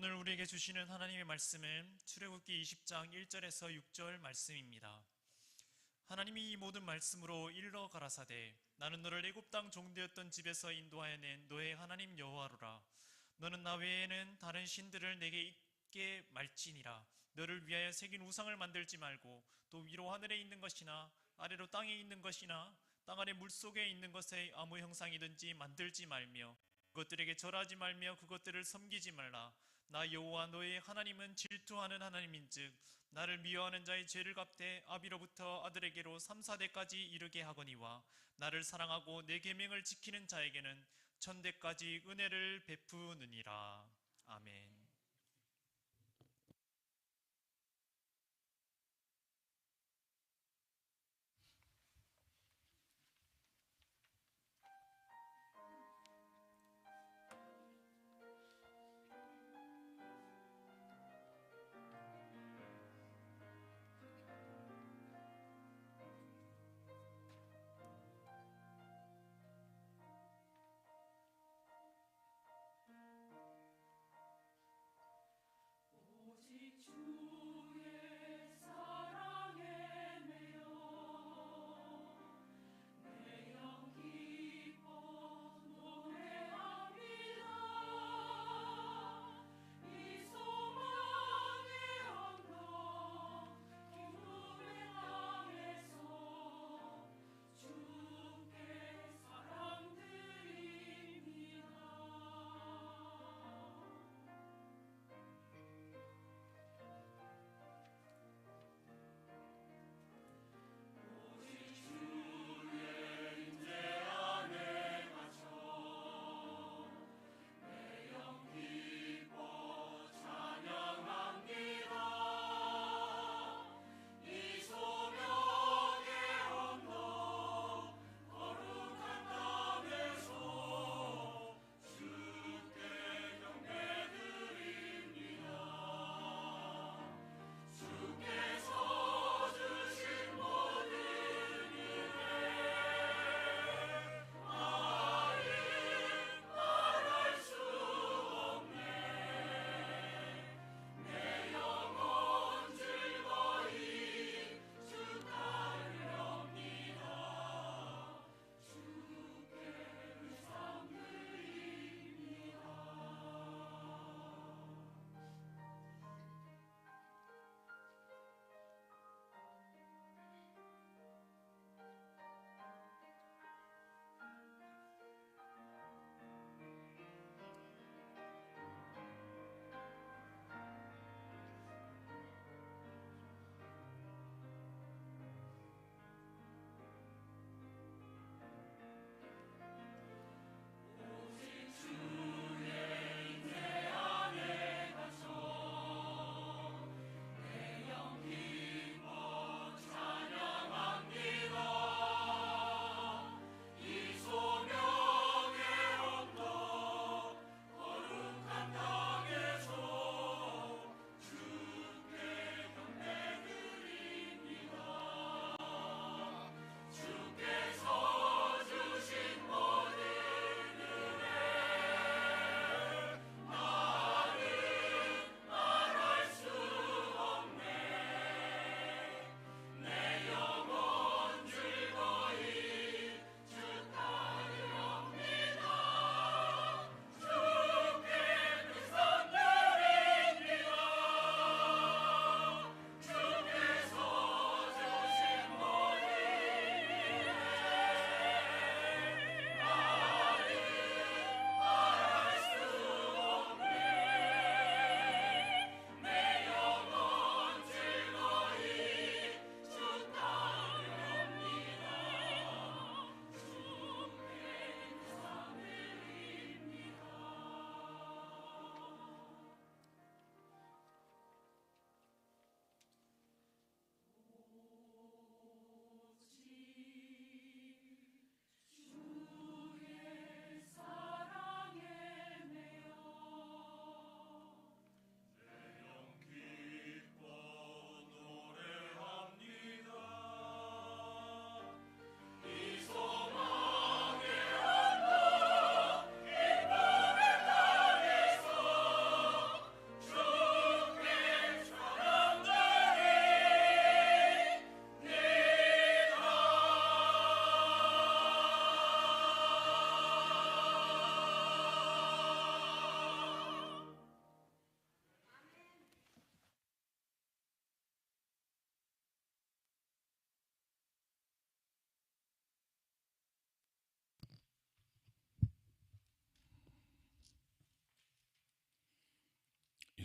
오늘 우리에게 주시는 하나님의 말씀은 출애굽기 20장 1절에서 6절 말씀입니다. 하나님이 이 모든 말씀으로 일러 가라사대 나는 너를 애굽 땅 종되었던 집에서 인도하여 낸 너의 하나님 여호와로라. 너는 나 외에는 다른 신들을 내게 있게 말지니라. 너를 위하여 새긴 우상을 만들지 말고 또 위로 하늘에 있는 것이나 아래로 땅에 있는 것이나 땅 아래 물속에 있는 것의 아무 형상이든지 만들지 말며 그것들에게 절하지 말며 그것들을 섬기지 말라. 나 여호와 너의 하나님은 질투하는 하나님인즉 나를 미워하는 자의 죄를 갚되 아비로부터 아들에게로 3, 4대까지 이르게 하거니와 나를 사랑하고 내 계명을 지키는 자에게는 천대까지 은혜를 베푸느니라. 아멘.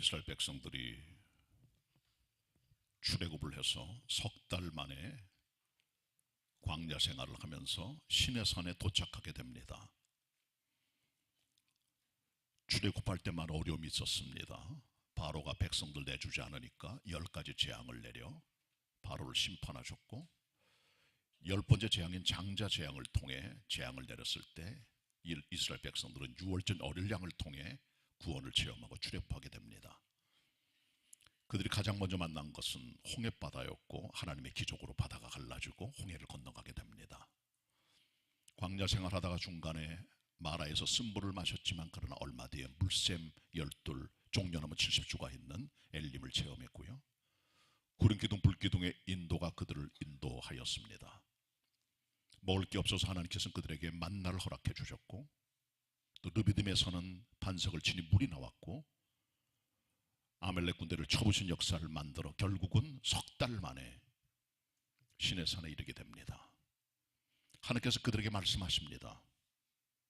이스라엘 백성들이 출애굽을 해서 석 달 만에 광야 생활을 하면서 시내산에 도착하게 됩니다. 출애굽할 때만 어려움이 있었습니다. 바로가 백성들 내주지 않으니까 10가지 재앙을 내려 바로를 심판하셨고, 10번째 재앙인 장자 재앙을 통해 재앙을 내렸을 때 이스라엘 백성들은 유월절 어릴 양을 통해 구원을 체험하고 출애굽하게 됩니다. 그들이 가장 먼저 만난 것은 홍해바다였고, 하나님의 기적으로 바다가 갈라지고 홍해를 건너가게 됩니다. 광야 생활하다가 중간에 마라에서 쓴물을 마셨지만, 그러나 얼마 뒤에 물샘 12, 종려나무 70주가 있는 엘림을 체험했고요. 구름기둥 불기둥의 인도가 그들을 인도하였습니다. 먹을 게 없어서 하나님께서는 그들에게 만나를 허락해 주셨고, 또 르비딤에서는 반석을 치니 물이 나왔고, 아멜렉 군대를 쳐부신 역사를 만들어 결국은 석 달 만에 시내산에 이르게 됩니다. 하나님께서 그들에게 말씀하십니다.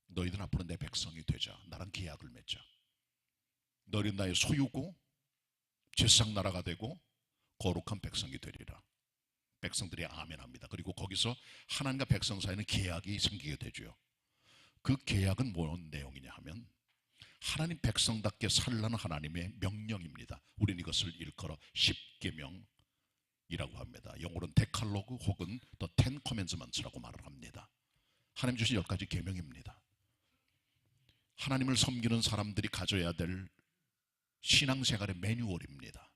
너희들 앞으로 내 백성이 되자. 나랑 계약을 맺자. 너희는 나의 소유고 제사장 나라가 되고 거룩한 백성이 되리라. 백성들이 아멘합니다. 그리고 거기서 하나님과 백성 사이에는 계약이 생기게 되죠. 그 계약은 뭔 내용이냐 하면, 하나님 백성답게 살라는 하나님의 명령입니다. 우리는 이것을 일컬어 십계명이라고 합니다. 영어로는 데칼로그 혹은 The Ten Commandments라고 말을 합니다. 하나님 주신 10가지 계명입니다. 하나님을 섬기는 사람들이 가져야 될 신앙생활의 매뉴얼입니다.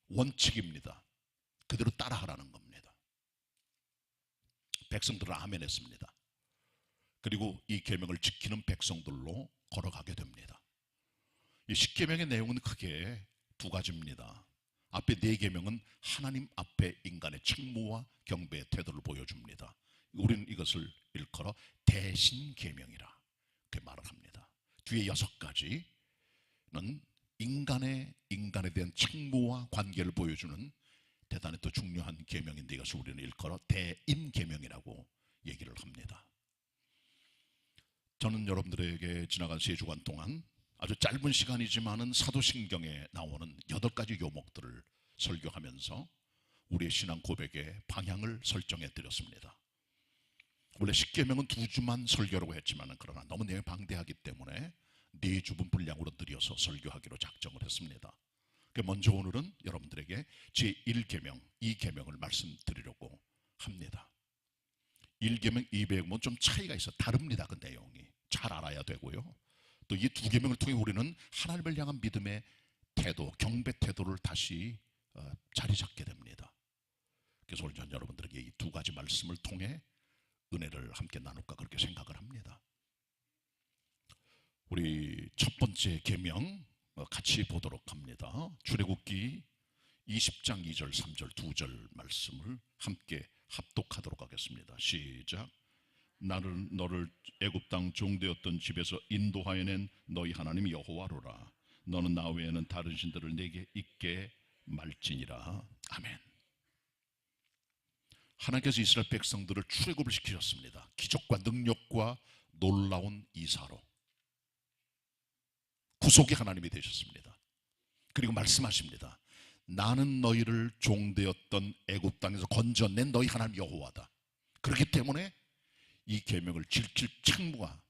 원칙입니다. 그대로 따라하라는 겁니다. 백성들은 아멘했습니다. 그리고 이 계명을 지키는 백성들로 걸어가게 됩니다. 이 십계명의 내용은 크게 2가지입니다. 앞에 4계명은 하나님 앞에 인간의 책무와 경배의 태도를 보여줍니다. 우리는 이것을 일컬어 대신계명이라 그렇게 말을 합니다. 뒤에 6가지는 인간에 대한 책무와 관계를 보여주는 대단히 또 중요한 계명인데, 이것을 우리는 일컬어 대인계명이라고 얘기를 합니다. 저는 여러분들에게 지나간 3주간 동안 아주 짧은 시간이지만은 사도신경에 나오는 8가지 요목들을 설교하면서 우리의 신앙 고백의 방향을 설정해 드렸습니다. 원래 10계명은 2주만 설교라고 했지만, 그러나 너무 내용이 방대하기 때문에 4주분 분량으로 늘려서 설교하기로 작정을 했습니다. 먼저 오늘은 여러분들에게 제1계명, 2계명을 말씀드리려고 합니다. 1계명, 2계명은 좀 차이가 있어 다릅니다. 그 내용이 잘 알아야 되고요. 또 이 2계명을 통해 우리는 하나님을 향한 믿음의 태도, 경배 태도를 다시 자리 잡게 됩니다. 그래서 오늘 전 여러분들에게 이 2가지 말씀을 통해 은혜를 함께 나눌까 그렇게 생각을 합니다. 우리 첫 번째 계명 같이 보도록 합니다. 출애굽기 20장 2절 3절 2절 말씀을 함께 합독하도록 하겠습니다. 시작. 나는 너를 애굽 땅 종되었던 집에서 인도하여낸 너희 하나님 여호와로라. 너는 나 외에는 다른 신들을 내게 있게 말지니라. 아멘. 하나님께서 이스라엘 백성들을 출애굽을 시키셨습니다. 기적과 능력과 놀라운 이사로 구속의 하나님이 되셨습니다. 그리고 말씀하십니다. 나는 너희를 종되었던 애굽 땅에서 건져낸 너희 하나님 여호와다. 그렇기 때문에 이 계명을 지킬 책무가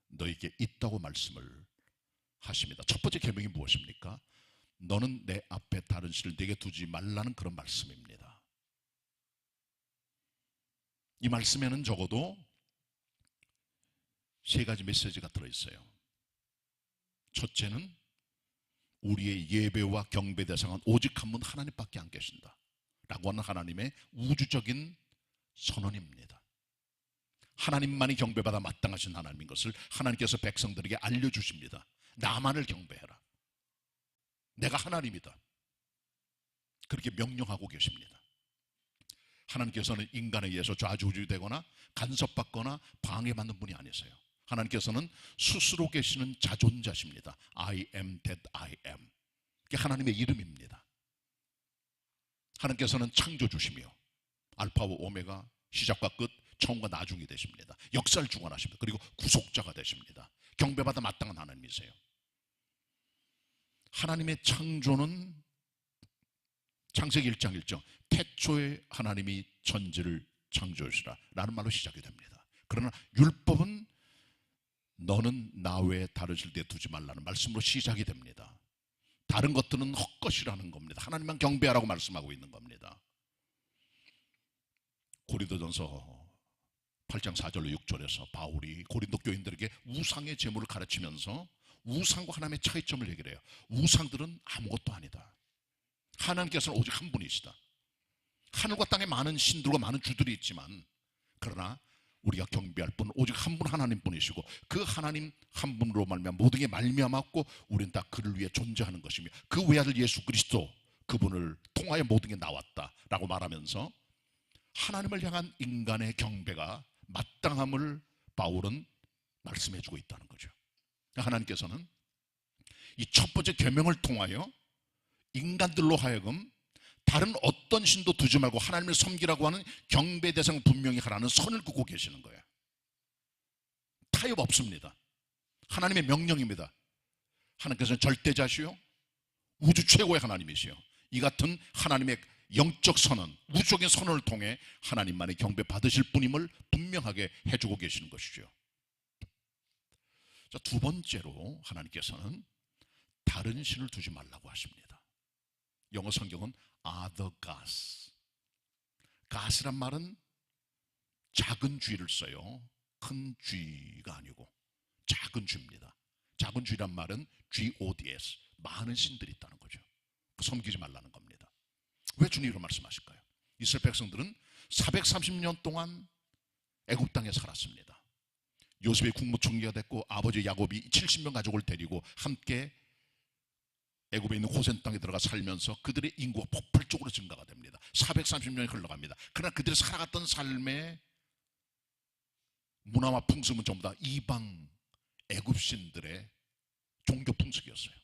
너에게 있다고 말씀을 하십니다. 첫 번째 계명이 무엇입니까? 너는 내 앞에 다른 신을 내게 두지 말라는 그런 말씀입니다. 이 말씀에는 적어도 3가지 메시지가 들어있어요. 첫째는 우리의 예배와 경배 대상은 오직 한 분 하나님밖에 안 계신다 라고 하는 하나님의 우주적인 선언입니다. 하나님만이 경배받아 마땅하신 하나님인 것을 하나님께서 백성들에게 알려주십니다. 나만을 경배해라. 내가 하나님이다. 그렇게 명령하고 계십니다. 하나님께서는 인간에 의해서 좌지우지되거나 간섭받거나 방해받는 분이 아니세요. 하나님께서는 스스로 계시는 자존자십니다. I am that I am. 그게 하나님의 이름입니다. 하나님께서는 창조주시며 알파와 오메가, 시작과 끝, 처음과 나중이 되십니다. 역사를 주관하십니다. 그리고 구속자가 되십니다. 경배받아 마땅한 하나님이세요. 하나님의 창조는 창세기 1장 1절 태초에 하나님이 천지를 창조하시라 라는 말로 시작이 됩니다. 그러나 율법은 너는 나 외에 다른 신을 두지 말라는 말씀으로 시작이 됩니다. 다른 것들은 헛것이라는 겁니다. 하나님만 경배하라고 말씀하고 있는 겁니다. 고린도전서 8장 4절로 6절에서 바울이 고린도 교인들에게 우상의 제물을 가르치면서 우상과 하나님의 차이점을 얘기를 해요. 우상들은 아무것도 아니다. 하나님께서는 오직 한 분이시다. 하늘과 땅에 많은 신들과 많은 주들이 있지만 그러나 우리가 경배할 분은 오직 한 분 하나님뿐이시고 그 하나님 한 분으로 말미암아 모든 게 말미암았고 우리는 다 그를 위해 존재하는 것이며 그 외아들 예수 그리스도 그분을 통하여 모든 게 나왔다라고 말하면서 하나님을 향한 인간의 경배가 마땅함을 바울은 말씀해주고 있다는 거죠. 하나님께서는 이 첫 번째 계명을 통하여 인간들로 하여금 다른 어떤 신도 두지 말고 하나님을 섬기라고 하는 경배 대상 분명히 하라는 선을 긋고 계시는 거예요. 타협 없습니다. 하나님의 명령입니다. 하나님께서는 절대자시요 우주 최고의 하나님이시요 이 같은 하나님의 영적 선언, 우주적인 선언을 통해 하나님만의 경배 받으실 분임을 분명하게 해주고 계시는 것이죠. 자, 두 번째로 하나님께서는 다른 신을 두지 말라고 하십니다. 영어 성경은 other gods. Gods란 말은 작은 쥐를 써요. 큰 쥐가 아니고 작은 쥐입니다. 작은 쥐란 말은 GODS, 많은 신들이 있다는 거죠. 섬기지 말라는 겁니다. 왜 주님이 이런 말씀하실까요? 이스라엘 백성들은 430년 동안 애굽 땅에 살았습니다. 요셉이 국무총리가 됐고 아버지 야곱이 70명 가족을 데리고 함께 애굽에 있는 고센 땅에 들어가 살면서 그들의 인구가 폭발적으로 증가가 됩니다. 430년이 흘러갑니다. 그러나 그들이 살아갔던 삶의 문화와 풍습은 전부 다 이방 애굽신들의 종교 풍습이었어요.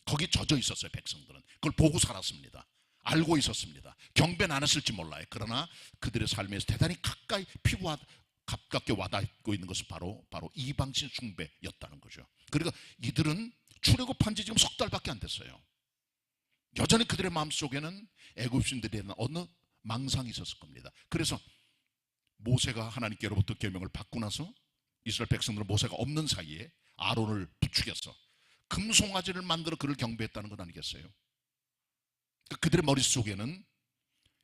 거기 젖어 있었어요. 백성들은 그걸 보고 살았습니다. 알고 있었습니다. 경배는 안 했을지 몰라요. 그러나 그들의 삶에서 대단히 가까이 피부와 가깝게 와닿고 있는 것은 바로 이방신 숭배였다는 거죠. 그러니까 이들은 출애굽한 지 지금 석 달밖에 안 됐어요. 여전히 그들의 마음속에는 애굽신들에 대한 어느 망상이 있었을 겁니다. 그래서 모세가 하나님께로부터 계명을 받고 나서 이스라엘 백성들은 모세가 없는 사이에 아론을 부추겨서 금송아지를 만들어 그를 경배했다는 건 아니겠어요? 그들의 머릿속에는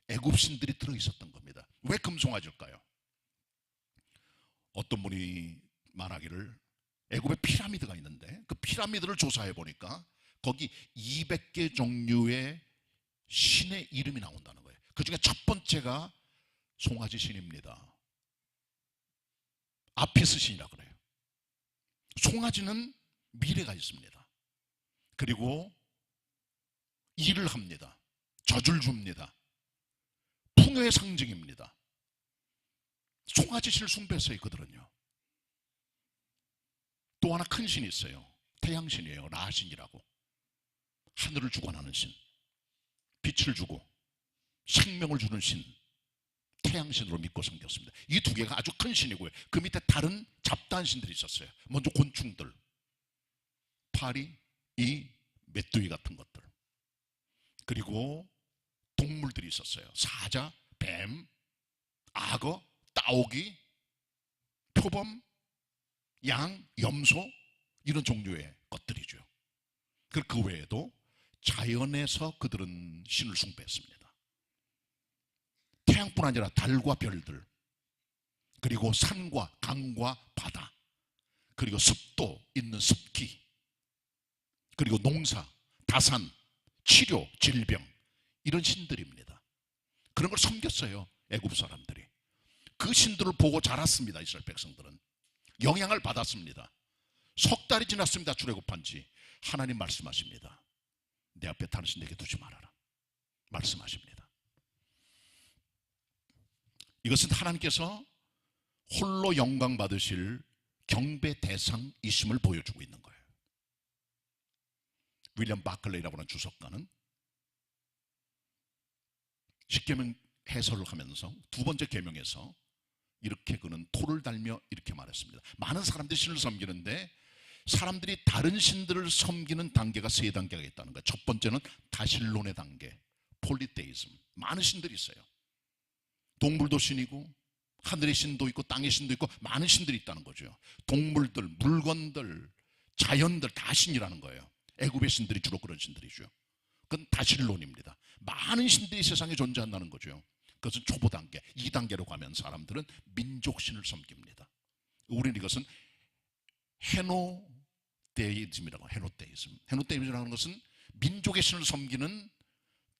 애굽신들이 들어있었던 겁니다. 왜 금송아지일까요? 어떤 분이 말하기를 애굽에 피라미드가 있는데 그 피라미드를 조사해 보니까 거기 200개 종류의 신의 이름이 나온다는 거예요. 그 중에 첫 번째가 송아지 신입니다. 아피스 신이라 그래요. 송아지는 미래가 있습니다. 그리고 일을 합니다. 젖을 줍니다. 풍요의 상징입니다. 송아지 신을 숭배했어요. 그들은요. 또 하나 큰 신이 있어요. 태양신이에요. 라신이라고. 하늘을 주관하는 신, 빛을 주고 생명을 주는 신, 태양신으로 믿고 섬겼습니다. 이 두 개가 아주 큰 신이고요. 그 밑에 다른 잡다한 신들이 있었어요. 먼저 곤충들, 파리, 이, 메뚜기 같은 것들. 그리고 동물들이 있었어요. 사자, 뱀, 악어, 따오기, 표범, 양, 염소 이런 종류의 것들이죠. 그 외에도 자연에서 그들은 신을 숭배했습니다. 태양뿐 아니라 달과 별들, 그리고 산과 강과 바다, 그리고 습도 있는 습기, 그리고 농사, 다산, 치료, 질병 이런 신들입니다. 그런 걸 섬겼어요. 애굽 사람들이. 그 신들을 보고 자랐습니다. 이스라엘 백성들은 영향을 받았습니다. 석 달이 지났습니다. 출애굽한 지. 하나님 말씀하십니다. 내 앞에 다른 신 내게 두지 말아라. 말씀하십니다. 이것은 하나님께서 홀로 영광 받으실 경배 대상이심을 보여주고 있는 거예요. 윌리엄 바클레이라고 하는 주석가는 십계명 해설을 하면서 두 번째 계명에서 이렇게 그는 토를 달며 이렇게 말했습니다. 많은 사람들이 신을 섬기는데 사람들이 다른 신들을 섬기는 단계가 세 단계가 있다는 거예요. 첫 번째는 다신론의 단계, 폴리테이즘. 많은 신들이 있어요. 동물도 신이고 하늘의 신도 있고 땅의 신도 있고 많은 신들이 있다는 거죠. 동물들, 물건들, 자연들 다 신이라는 거예요. 애굽의 신들이 주로 그런 신들이죠. 그건 다신론입니다. 많은 신들이 세상에 존재한다는 거죠. 그것은 초보 단계, 2단계로 가면 사람들은 민족신을 섬깁니다. 우리는 이것은 헤노데이즘이라고, 헤노데이즘이라는 것은 민족의 신을 섬기는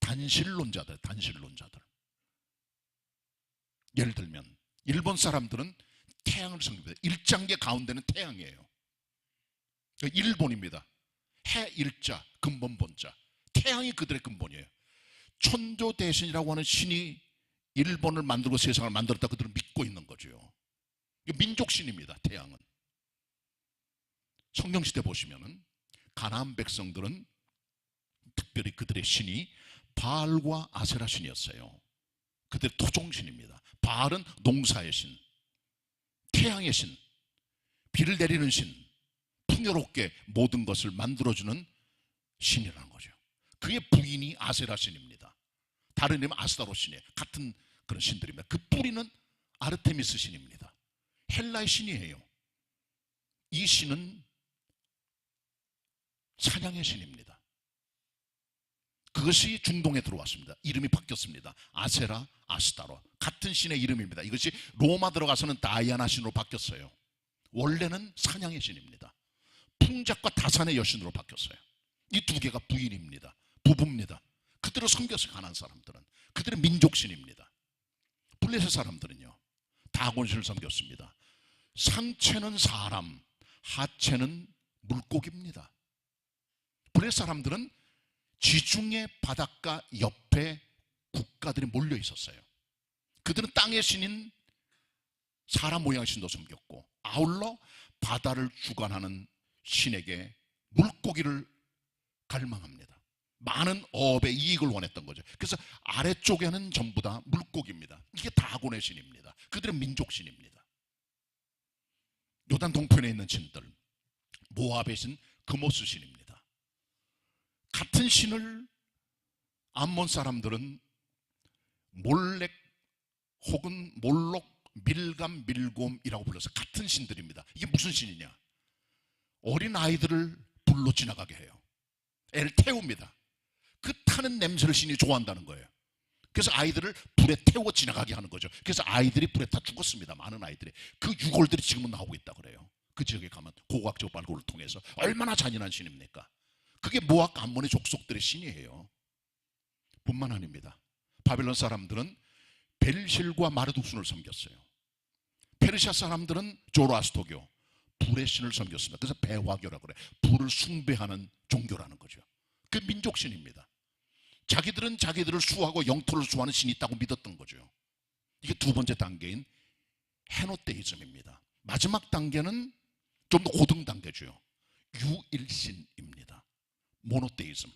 단신론자들. 예를 들면 일본 사람들은 태양을 섬깁니다. 일장계 가운데는 태양이에요. 일본입니다. 해 일자, 근본 본자. 태양이 그들의 근본이에요. 천조대신이라고 하는 신이 일본을 만들고 세상을 만들었다 그들은 믿고 있는 거죠. 민족신입니다. 태양은. 성경시대 보시면은 가나안 백성들은 특별히 그들의 신이 바알과 아세라 신이었어요. 그들의 토종신입니다. 바알은 농사의 신, 태양의 신, 비를 내리는 신, 풍요롭게 모든 것을 만들어주는 신이라는 거죠. 그의 부인이 아세라 신입니다. 다른 이름은 아스타로 신이에요. 같은 그런 신들입니다. 그 뿌리는 아르테미스 신입니다. 헬라의 신이에요. 이 신은 사냥의 신입니다. 그것이 중동에 들어왔습니다. 이름이 바뀌었습니다. 아세라, 아스타로. 같은 신의 이름입니다. 이것이 로마 들어가서는 다이아나 신으로 바뀌었어요. 원래는 사냥의 신입니다. 풍작과 다산의 여신으로 바뀌었어요. 이 두 개가 부인입니다. 부부입니다. 그들을 섬겼어요. 가난한 사람들은. 그들의 민족신입니다. 블레셋 사람들은요, 다곤신을 섬겼습니다. 상체는 사람, 하체는 물고기입니다. 블레셋 사람들은 지중해 바닷가 옆에 국가들이 몰려 있었어요. 그들은 땅의 신인 사람 모양의 신도 섬겼고, 아울러 바다를 주관하는 신에게 물고기를 갈망합니다. 많은 어업의 이익을 원했던 거죠. 그래서 아래쪽에는 전부 다 물고기입니다. 이게 다곤의 신입니다. 그들의 민족신입니다. 요단 동편에 있는 신들, 모압의 신 그모스 신입니다. 같은 신을 암몬 사람들은 몰렉 혹은 몰록, 밀감, 밀곰이라고 불러서 같은 신들입니다. 이게 무슨 신이냐? 어린 아이들을 불로 지나가게 해요. 애를 태웁니다. 그 타는 냄새를 신이 좋아한다는 거예요. 그래서 아이들을 불에 태워 지나가게 하는 거죠. 그래서 아이들이 불에 다 죽었습니다. 많은 아이들이. 그 유골들이 지금은 나오고 있다 그래요. 그 지역에 가면 고고학적 발굴을 통해서. 얼마나 잔인한 신입니까? 그게 모압 암몬의 족속들의 신이에요. 뿐만 아닙니다. 바벨론 사람들은 벨실과 마르둑순을 섬겼어요. 페르시아 사람들은 조로아스토교, 불의 신을 섬겼습니다. 그래서 배화교라고 그래요. 불을 숭배하는 종교라는 거죠. 그 민족신입니다. 자기들은 자기들을 수호하고 영토를 수호하는 신이 있다고 믿었던 거죠. 이게 두 번째 단계인 헤노테이즘입니다. 마지막 단계는 좀 더 고등 단계죠. 유일신입니다. 모노테이즘.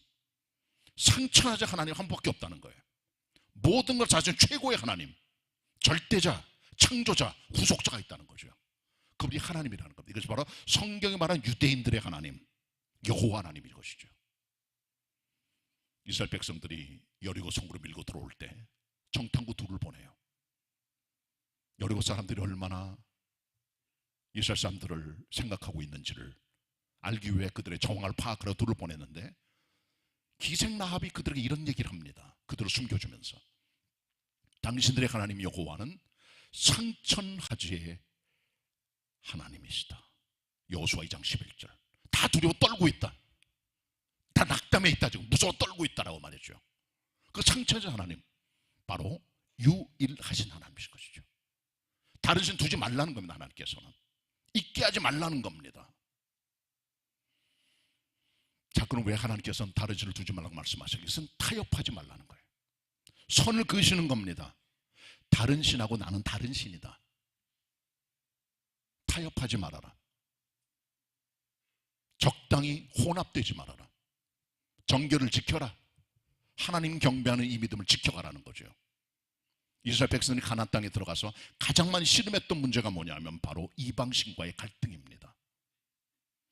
상천하자 하나님 한 분밖에 없다는 거예요. 모든 걸 자신 최고의 하나님, 절대자, 창조자, 구속자가 있다는 거죠. 그분이 하나님이라는 겁니다. 이것이 바로 성경이 말하는 유대인들의 하나님, 여호와 하나님인 것이죠. 이스라엘 백성들이 여리고 성으로 밀고 들어올 때 정탐구 둘을 보내요. 여리고 사람들이 얼마나 이스라엘 사람들을 생각하고 있는지를 알기 위해 그들의 정황을 파악하러 둘을 보냈는데, 기생 라합이 그들에게 이런 얘기를 합니다. 그들을 숨겨주면서, 당신들의 하나님 여호와는 상천하지의 하나님이시다. 여호수아 2장 11절. 다 두려워 떨고 있다. 다 낙담해 있다. 지금 무서워 떨고 있다라고 말했죠. 그 상천하지 하나님, 바로 유일하신 하나님이신 것이죠. 다른 신 두지 말라는 겁니다. 하나님께서는 있게 하지 말라는 겁니다. 자, 그럼 왜 하나님께서는 다른 신을 두지 말라고 말씀하셨어요? 이것은 타협하지 말라는 거예요. 선을 그으시는 겁니다. 다른 신하고 나는 다른 신이다. 타협하지 말아라. 적당히 혼합되지 말아라. 정결을 지켜라. 하나님 경배하는 이 믿음을 지켜가라는 거죠. 이스라엘 백성이 가나안 땅에 들어가서 가장 많이 씨름했던 문제가 뭐냐면 바로 이방신과의 갈등입니다.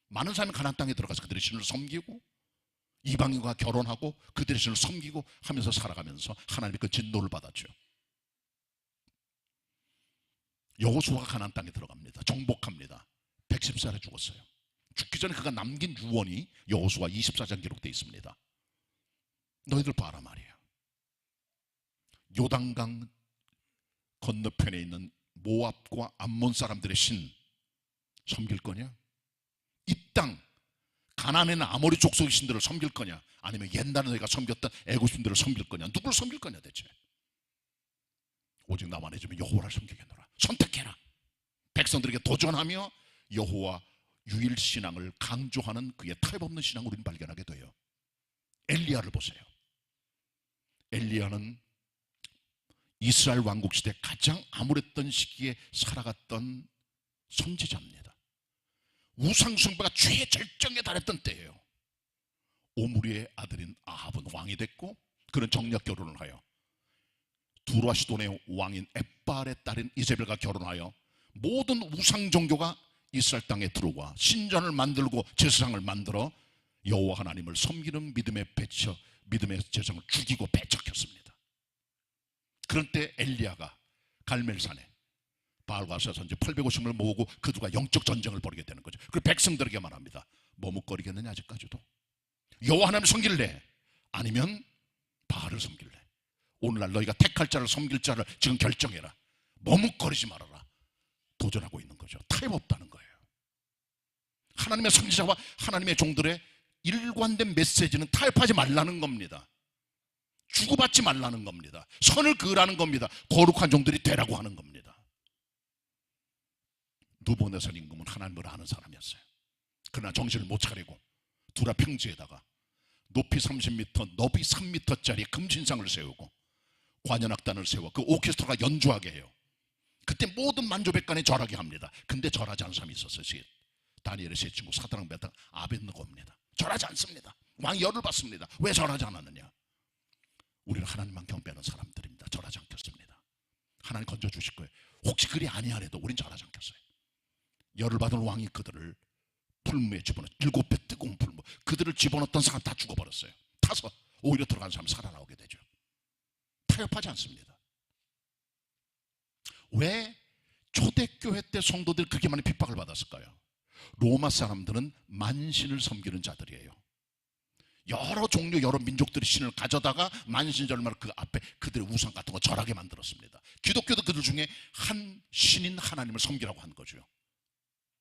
많은 사람이 가나안 땅에 들어가서 그들의 신을 섬기고 이방인과 결혼하고 그들의 신을 섬기고 하면서 살아가면서 하나님의 그 진노를 받았죠. 여호수아가 가나안 땅에 들어갑니다. 정복합니다. 110살에 죽었어요. 죽기 전에 그가 남긴 유언이 여호수아 24장 기록되어 있습니다. 너희들 봐라 말이야. 요단강 건너편에 있는 모압과 암몬 사람들의 신 섬길 거냐? 이 땅 가나안에는 아모리 족속의 신들을 섬길 거냐? 아니면 옛날에 너희가 섬겼던 애굽 신들을 섬길 거냐? 누구를 섬길 거냐 대체? 오직 나만 해주면 여호와를 섬기겠노라. 선택해라. 백성들에게 도전하며 여호와 유일신앙을 강조하는 그의 타협없는 신앙을 우리는 발견하게 돼요. 엘리야를 보세요. 엘리야는 이스라엘 왕국 시대 가장 암울했던 시기에 살아갔던 선지자입니다. 우상숭배가 최절정에 달했던 때예요. 오므리의 아들인 아합은 왕이 됐고 그는 정략 결혼을 하여 두루와 시돈의 왕인 엣발의 딸인 이세벨과 결혼하여 모든 우상 종교가 이스라엘 땅에 들어와 신전을 만들고 제사장을 만들어 여호와 하나님을 섬기는 믿음의 제사장을 죽이고 배척했습니다. 그런 때 엘리야가 갈멜산에 바알과 아세라 선지 850명을 모으고 그들과 영적 전쟁을 벌이게 되는 거죠. 그리고 백성들에게 말합니다. 머뭇거리겠느냐 아직까지도? 여호와 하나님을 섬길래? 아니면 바알을 섬길래? 오늘날 너희가 택할 자를 섬길 자를 지금 결정해라. 머뭇거리지 말아라. 도전하고 있는 거죠. 타협 없다는 거예요. 하나님의 선지자와 하나님의 종들의 일관된 메시지는 타협하지 말라는 겁니다. 주고받지 말라는 겁니다. 선을 그으라는 겁니다. 거룩한 종들이 되라고 하는 겁니다. 느부갓네살 임금은 하나님을 아는 사람이었어요. 그러나 정신을 못 차리고 두라 평지에다가 높이 30m, 너비 3m짜리 금신상을 세우고 관현악단을 세워 그 오케스트라가 연주하게 해요. 그때 모든 만조백관이 절하게 합니다. 근데 절하지 않은 사람이 있었어요. 다니엘의 세 친구 사드락 메삭 아벳느고입니다. 절하지 않습니다. 왕이 열을 받습니다. 왜 절하지 않았느냐? 우리는 하나님만 경배하는 사람들입니다. 절하지 않겠습니다. 하나님 건져주실 거예요. 혹시 그리 아니하래도 우린 절하지 않겠어요. 열을 받은 왕이 그들을 풀무에 집어넣어 7배 뜨거운 풀무, 그들을 집어넣었던 사람 다 죽어버렸어요. 타서 오히려 들어간 사람이 살아나오게 되죠. 타협하지 않습니다. 왜 초대교회 때 성도들이 그렇게 많이 핍박을 받았을까요? 로마 사람들은 만신을 섬기는 자들이에요. 여러 종류 여러 민족들의 신을 가져다가 만신절마를 그 앞에 그들의 우상 같은 거 절하게 만들었습니다. 기독교도 그들 중에 한 신인 하나님을 섬기라고 한 거죠.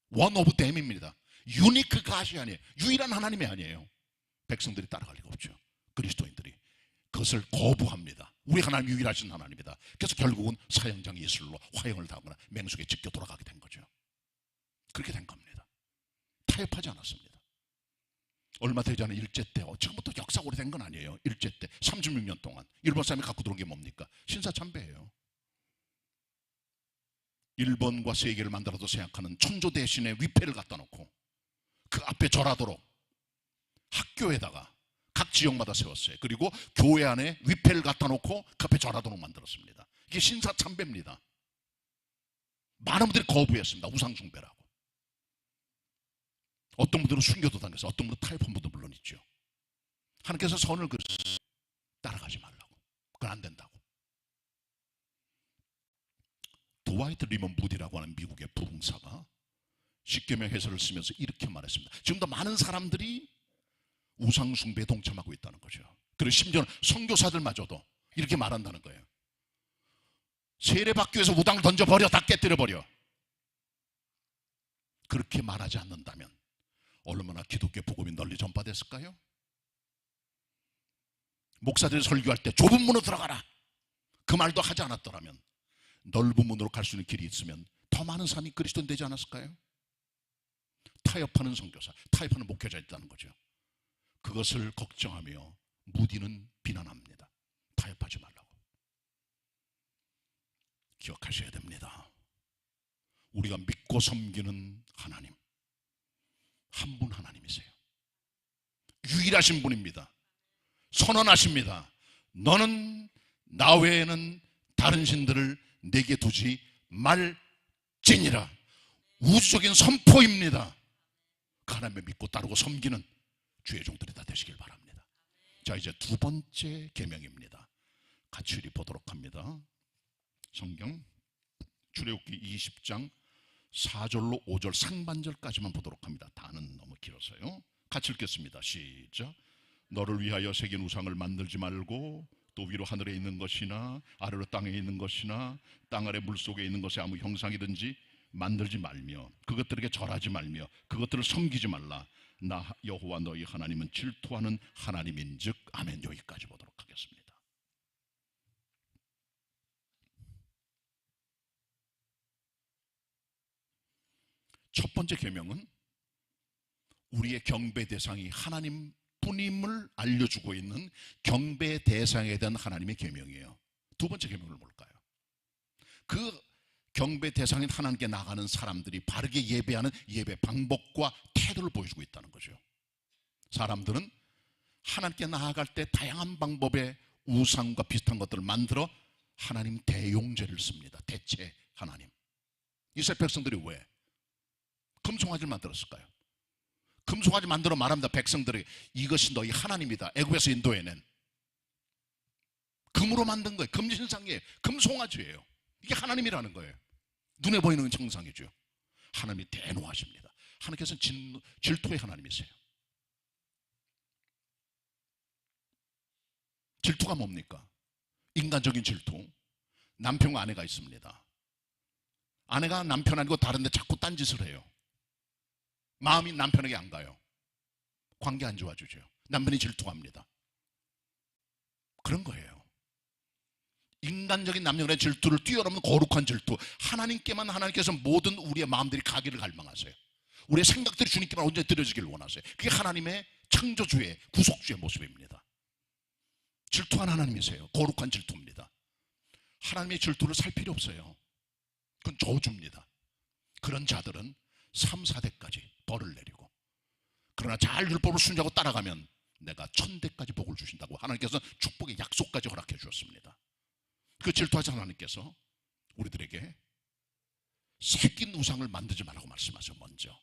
원 오브 댐입니다. 유니크 갓이 아니에요. 유일한 하나님이 아니에요. 백성들이 따라갈 리가 없죠. 그리스도인들이 그것을 거부합니다. 우리 하나님 유일하신 하나님이다. 그래서 결국은 사형장 예술로 화형을 당하거나 맹수에 찢겨 돌아가게 된 거죠. 그렇게 된 겁니다. 타협하지 않았습니다. 얼마 되지 않은 일제 때, 지금부터 역사 오래된 건 아니에요. 일제 때 36년 동안 일본 사람이 갖고 들어온 게 뭡니까? 신사참배예요. 일본과 세계를 만들어도 생각하는 천조 대신에 위패를 갖다 놓고 그 앞에 절하도록 학교에다가 각 지역마다 세웠어요. 그리고 교회 안에 위패를 갖다 놓고 그 앞에 절하도록 만들었습니다. 이게 신사참배입니다. 많은 분들이 거부했습니다. 우상숭배라고. 어떤 분들은 순교도 당했어요. 어떤 분들은 타협한 분도 물론 있죠. 하나님께서 선을 그으셨어요. 따라가지 말라고. 그건 안 된다고. 드와이트 리먼 무디라고 하는 미국의 부흥사가 십계명 해설을 쓰면서 이렇게 말했습니다. 지금도 많은 사람들이 우상숭배에 동참하고 있다는 거죠. 그리고 심지어는 선교사들마저도 이렇게 말한다는 거예요. 세례받기 위해서 우당을 던져버려, 다 깨뜨려버려. 그렇게 말하지 않는다면 얼마나 기독교 복음이 널리 전파됐을까요? 목사들이 설교할 때 좁은 문으로 들어가라, 그 말도 하지 않았더라면 넓은 문으로 갈 수 있는 길이 있으면 더 많은 사람이 그리스도인 되지 않았을까요? 타협하는 선교사, 타협하는 목회자 있다는 거죠. 그것을 걱정하며 무디는 비난합니다. 타협하지 말라고. 기억하셔야 됩니다. 우리가 믿고 섬기는 하나님, 한 분 하나님이세요. 유일하신 분입니다. 선언하십니다. 너는 나 외에는 다른 신들을 내게 두지 말지니라. 우주적인 선포입니다. 하나님을 믿고 따르고 섬기는 주의 종들이 다 되시길 바랍니다. 자, 이제 두 번째 계명입니다. 같이 우리 보도록 합니다. 성경 출애굽기 20장 4절로 5절 상반절까지만 보도록 합니다. 다는 너무 길어서요. 같이 읽겠습니다. 시작. 너를 위하여 새긴 우상을 만들지 말고 또 위로 하늘에 있는 것이나 아래로 땅에 있는 것이나 땅 아래 물속에 있는 것의 아무 형상이든지 만들지 말며 그것들에게 절하지 말며 그것들을 섬기지 말라. 나 여호와 너희 하나님은 질투하는 하나님인즉. 아멘. 여기까지 보도록 하겠습니다. 첫 번째 계명은 우리의 경배 대상이 하나님 뿐임을 알려주고 있는 경배 대상에 대한 하나님의 계명이에요. 두 번째 계명은 뭘까요? 그 경배 대상인 하나님께 나가는 사람들이 바르게 예배하는 예배 방법과 태도를 보여주고 있다는 거죠. 사람들은 하나님께 나아갈 때 다양한 방법의 우상과 비슷한 것들을 만들어 하나님 대용제를 씁니다. 대체 하나님. 이스라엘 백성들이 왜 금송아지를 만들었을까요? 금송아지 만들어 말합니다. 백성들에게 이것이 너희 하나님이다. 애굽에서 인도해낸 금으로 만든 거예요. 금신상이에요. 금송아지예요. 이게 하나님이라는 거예요. 눈에 보이는 정상이죠. 하나님이 대노하십니다. 하나님께서는 질투의 하나님이세요. 질투가 뭡니까? 인간적인 질투. 남편과 아내가 있습니다. 아내가 남편 아니고 다른데 자꾸 딴짓을 해요. 마음이 남편에게 안 가요. 관계 안 좋아지죠. 남편이 질투합니다. 그런 거예요. 인간적인 남녀간의 질투를 뛰어넘는 거룩한 질투. 하나님께만 하나님께서 모든 우리의 마음들이 가기를 갈망하세요. 우리의 생각들이 주님께만 온전히 드려지기를 원하세요. 그게 하나님의 창조주의 구속주의 모습입니다. 질투한 하나님이세요. 거룩한 질투입니다. 하나님의 질투를 살 필요 없어요. 그건 저주입니다. 그런 자들은 3, 4대까지 벌을 내리고, 그러나 잘 율법을 순종하고 따라가면 내가 1000대까지 복을 주신다고 하나님께서 축복의 약속까지 허락해 주었습니다. 그 질투하신 하나님께서 우리들에게 새긴 우상을 만들지 말라고 말씀하세요. 먼저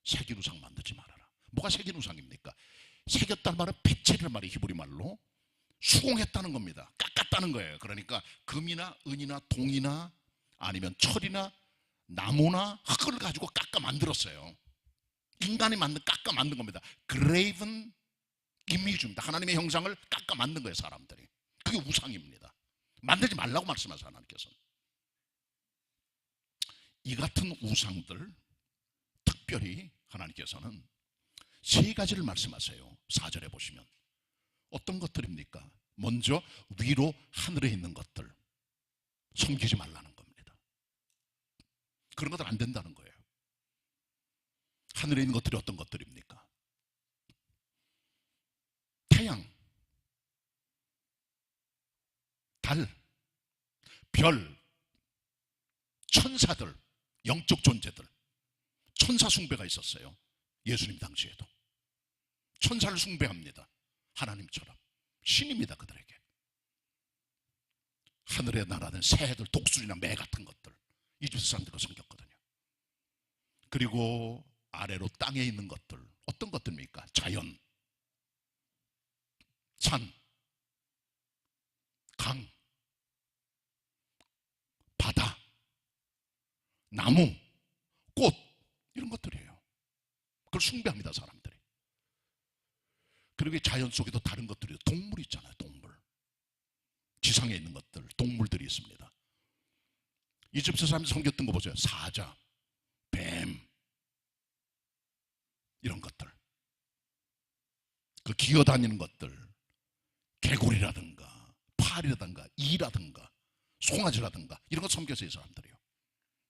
새긴 우상 만들지 말아라. 뭐가 새긴 우상입니까? 새겼다는 말은 배체라는 말이 히브리 말로 수공했다는 겁니다. 깎았다는 거예요. 그러니까 금이나 은이나 동이나 아니면 철이나 나무나 흙을 가지고 깎아 만들었어요. 인간이 깎아 만든 겁니다. graven image입니다. 하나님의 형상을 깎아 만든 거예요. 사람들이. 그게 우상입니다. 만들지 말라고 말씀하세요. 하나님께서는. 이 같은 우상들, 특별히 하나님께서는 세 가지를 말씀하세요. 4절에 보시면 어떤 것들입니까? 먼저 위로 하늘에 있는 것들 섬기지 말라는 겁니다. 그런 것들 안 된다는 거예요. 하늘에 있는 것들이 어떤 것들입니까? 태양, 달, 별, 천사들, 영적 존재들. 천사 숭배가 있었어요. 예수님 당시에도 천사를 숭배합니다. 하나님처럼 신입니다. 그들에게 하늘에 날아다니는 새들, 독수리나 매 같은 것들, 이집트 사람들과 섬겼거든요. 그리고 아래로 땅에 있는 것들, 어떤 것들입니까? 자연, 산, 강, 바다, 나무, 꽃, 이런 것들이에요. 그걸 숭배합니다. 사람들이. 그리고 자연 속에도 다른 것들이, 동물 있잖아요. 동물, 지상에 있는 것들, 동물들이 있습니다. 이집트 사람들이 섬겼던 거 보세요. 사자, 뱀, 이런 것들, 그 기어다니는 것들, 개구리라든가 파리라든가 이라든가 송아지라든가 이런 거 섬겼어요. 이 사람들이요.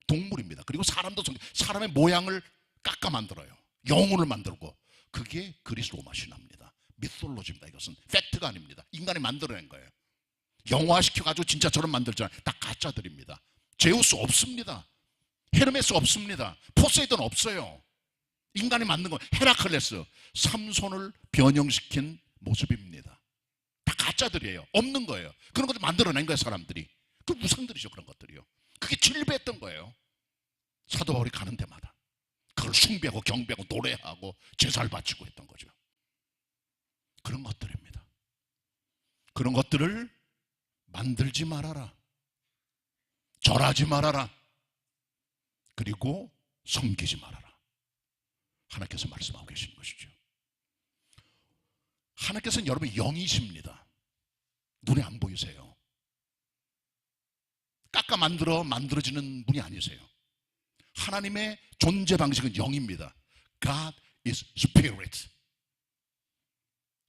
동물입니다. 그리고 사람도 사람의 모양을 깎아 만들어요. 영혼을 만들고. 그게 그리스 로마 신화입니다. 미솔로지입니다. 이것은 팩트가 아닙니다. 인간이 만들어낸 거예요. 영화시켜가지고 진짜처럼 만들잖아요. 다 가짜들입니다. 제우스 없습니다. 헤르메스 없습니다. 포세이돈 없어요. 인간이 만든 거. 헤라클레스, 삼손을 변형시킨 모습입니다. 다 가짜들이에요. 없는 거예요. 그런 것들 만들어낸 거예요. 사람들이. 그 우상들이죠. 그런 것들이요. 그게 질배했던 거예요. 사도 바울이 가는 데마다. 그 그걸 숭배하고 경배하고 노래하고 제사를 바치고 했던 거죠. 그런 것들입니다. 그런 것들을 만들지 말아라. 절하지 말아라. 그리고 섬기지 말아라. 하나님께서 말씀하고 계신 것이죠. 하나님께서는 여러분 영이십니다. 눈에 안 보이세요. 깎아 만들어지는 분이 아니세요. 하나님의 존재 방식은 영입니다. God is spirit.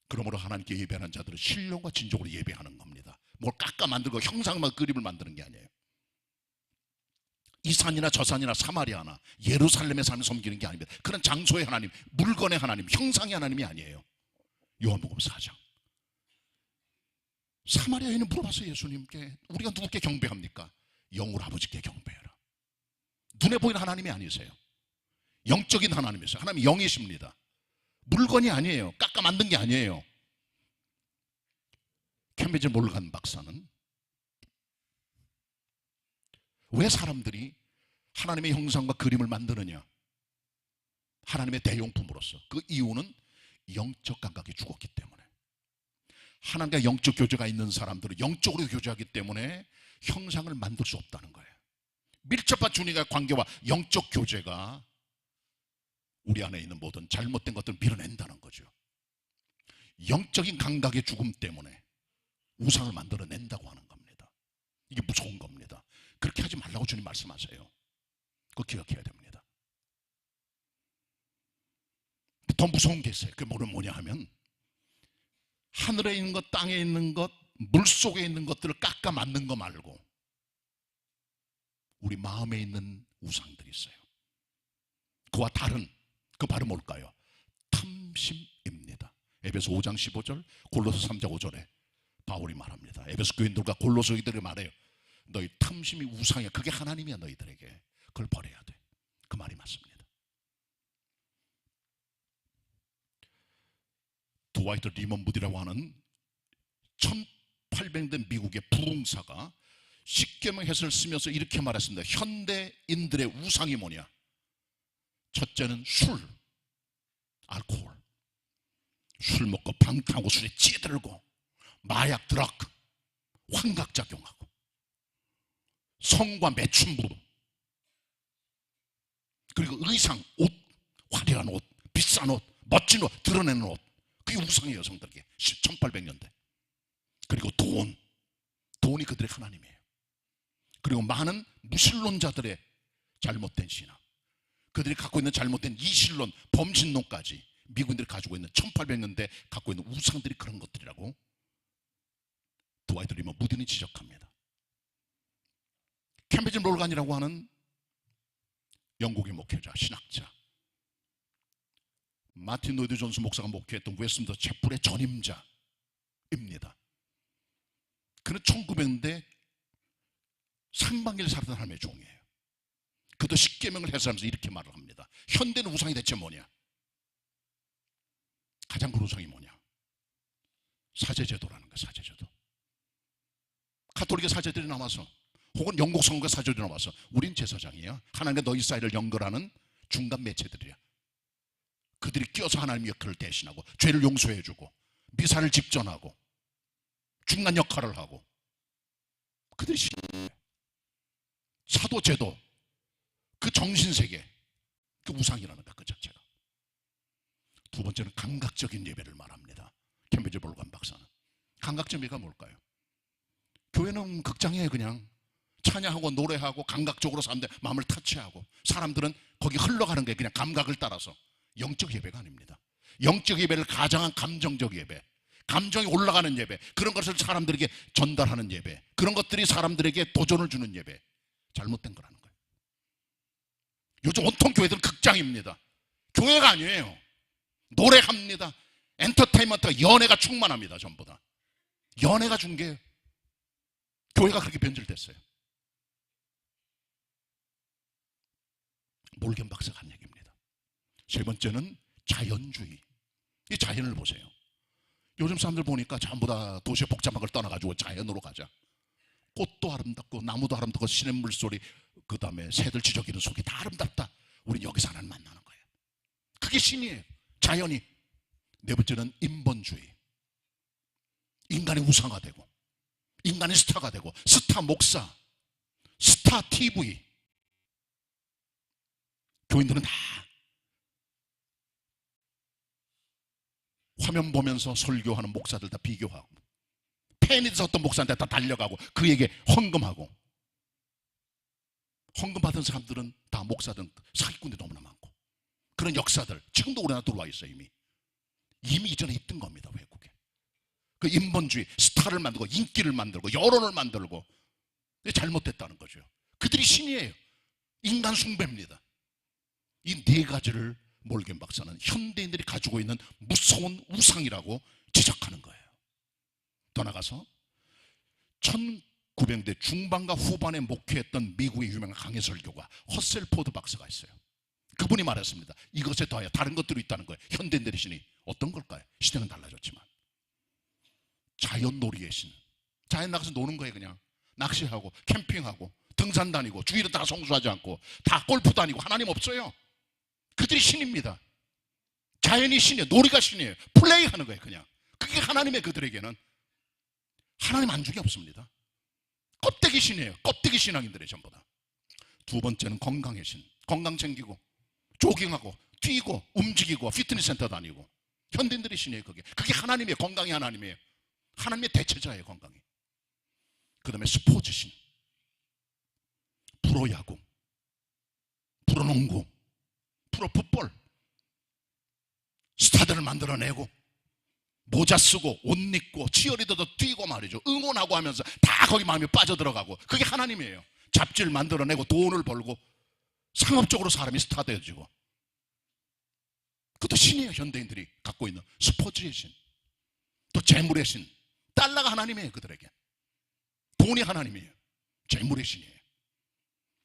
그러므로 하나님께 예배하는 자들은 신령과 진정으로 예배하는 겁니다. 뭘 깎아 만들고 형상만 그림을 만드는 게 아니에요. 이 산이나 저 산이나 사마리아나 예루살렘의 삶을 섬기는 게 아닙니다. 그런 장소의 하나님, 물건의 하나님, 형상의 하나님이 아니에요. 요한복음 4장. 사마리아인은 물어봤어요. 예수님께. 우리가 누구께 경배합니까? 영으로 아버지께 경배해라. 눈에 보이는 하나님이 아니세요. 영적인 하나님이세요. 하나님이 영이십니다. 물건이 아니에요. 깎아 만든 게 아니에요. 캠브리지 몰간 박사는 왜 사람들이 하나님의 형상과 그림을 만드느냐? 하나님의 대용품으로서. 그 이유는 영적 감각이 죽었기 때문에. 하나님과 영적 교제가 있는 사람들은 영적으로 교제하기 때문에 형상을 만들 수 없다는 거예요. 밀접한 주님과의 관계와 영적 교제가 우리 안에 있는 모든 잘못된 것들을 밀어낸다는 거죠. 영적인 감각의 죽음 때문에 우상을 만들어낸다고 하는 겁니다. 이게 무서운 겁니다. 그렇게 하지 말라고 주님 말씀하세요. 그거 기억해야 됩니다. 더 무서운 게 있어요. 그게 뭐냐 하면 하늘에 있는 것, 땅에 있는 것, 물속에 있는 것들을 깎아 만든 거 말고 우리 마음에 있는 우상들이 있어요. 그와 다른 그 바로 뭘까요? 탐심입니다. 에베소 5장 15절, 골로새 3장 5절에 바울이 말합니다. 에베소 교인들과 골로새인들이 말해요. 너희 탐심이 우상이야. 그게 하나님이야. 너희들에게 그걸 버려야 돼. 그 말이 맞습니다. 드와이트 리먼 무디라고 하는 1800년 미국의 부흥사가 십계명 해설을 쓰면서 이렇게 말했습니다. 현대인들의 우상이 뭐냐? 첫째는 술, 알코올. 술 먹고 방탕하고 술에 찌들고 마약, 드러그, 환각작용하고 성과 매춘부, 그리고 의상, 옷, 화려한 옷, 비싼 옷, 멋진 옷, 드러내는 옷. 그게 우상이에요. 여성들에게 1800년대. 그리고 돈이 그들의 하나님이에요. 그리고 많은 무신론자들의 잘못된 신앙, 그들이 갖고 있는 잘못된 이신론, 범신론까지 미국인들이 가지고 있는 1800년대 갖고 있는 우상들이 그런 것들이라고 드와이트 리먼 무디는 지적합니다. 캠브리지 몰간이라고 하는 영국의 목회자, 신학자, 마틴 로이드 존스 목사가 목회했던 웨스트민스터 채플의 전임자입니다. 그는 1900년대 상반기를 살았던 하나님의 종이에요. 그도 십계명을 해설하면서 이렇게 말을 합니다. 현대는 우상이 대체 뭐냐? 가장 큰 우상이 뭐냐? 사제제도라는 거예요. 사제제도. 가톨릭의 사제들이 남아서 혹은 영국 성국의 사제들이 남아서 우린 제사장이야. 하나님과 너희 사이를 연결하는 중간 매체들이야. 그들이 끼어서 하나님의 역할을 대신하고 죄를 용서해주고 미사를 집전하고 중간 역할을 하고 그들이 사도제도, 그 정신세계, 그 우상이라는 것 그 자체가. 두 번째는 감각적인 예배를 말합니다. 캠브리지 몰간 박사는. 감각적인 예배가 뭘까요? 교회는 극장이에요. 그냥 찬양하고 노래하고 감각적으로 사람들 마음을 터치하고, 사람들은 거기 흘러가는 게 그냥 감각을 따라서. 영적 예배가 아닙니다. 영적 예배를 가장한 감정적 예배, 감정이 올라가는 예배, 그런 것을 사람들에게 전달하는 예배, 그런 것들이 사람들에게 도전을 주는 예배, 잘못된 거라는 거예요. 요즘 온통 교회들은 극장입니다. 교회가 아니에요. 노래합니다. 엔터테인먼트가, 연애가 충만합니다. 전부 다 연애가 중계예요. 교회가 그렇게 변질됐어요. 몰겐 박사가 한 얘기입니다. 세 번째는 자연주의. 이 자연을 보세요. 요즘 사람들 보니까 전부 다 도시의 복잡한 걸 떠나가지고 자연으로 가자. 꽃도 아름답고 나무도 아름답고 시냇물 소리, 그 다음에 새들 지저귀는 소리 다 아름답다. 우린 여기서 하나님 만나는 거예요. 그게 신이에요. 자연이. 네 번째는 인본주의. 인간이 우상화되고, 인간이 스타가 되고, 스타 목사, 스타 TV. 교인들은 다 화면 보면서 설교하는 목사들 다 비교하고, 팬이 돼서 어떤 목사한테 다 달려가고 그에게 헌금하고, 헌금 받은 사람들은 다 목사든 사기꾼들이 너무나 많고, 그런 역사들 지금도 우리나라 들어와 있어요. 이미 이전에 있던 겁니다. 외국에 그 인본주의, 스타를 만들고 인기를 만들고 여론을 만들고, 잘못됐다는 거죠. 그들이 신이에요. 인간 숭배입니다. 이 네 가지를 몰겐 박사는 현대인들이 가지고 있는 무서운 우상이라고 지적하는 거예요. 더 나가서 1900년대 중반과 후반에 목회했던 미국의 유명한 강해 설교가 허셀포드 박사가 있어요. 그분이 말했습니다. 이것에 더하여 다른 것들이 있다는 거예요. 현대인들의 신이 어떤 걸까요? 시대는 달라졌지만 자연놀이의 신. 자연 나가서 노는 거예요. 그냥 낚시하고 캠핑하고 등산 다니고, 주위를 다 성수하지 않고 다 골프 다니고. 하나님 없어요. 그들이 신입니다. 자연이 신이에요. 놀이가 신이에요. 플레이하는 거예요. 그냥 그게 하나님의, 그들에게는 하나님 안중이 없습니다. 껍데기 신이에요. 껍데기 신앙인들의 전부 다. 두 번째는 건강의 신. 건강 챙기고 조깅하고 뛰고 움직이고 피트니스 센터 다니고. 현대인들의 신이에요. 그게 하나님의, 건강이 하나님이에요. 하나님의 대체자예요, 건강이. 그 다음에 스포츠 신. 프로야구, 프로농구, 프로풋볼. 스타들을 만들어내고 모자 쓰고 옷 입고 치어리더도 뛰고 말이죠. 응원하고 하면서 다 거기 마음이 빠져들어가고. 그게 하나님이에요. 잡지를 만들어내고 돈을 벌고 상업적으로 사람이 스타 되어지고. 그것도 신이에요. 현대인들이 갖고 있는 스포츠의 신. 또 재물의 신. 달러가 하나님이에요. 그들에게 돈이 하나님이에요. 재물의 신이에요.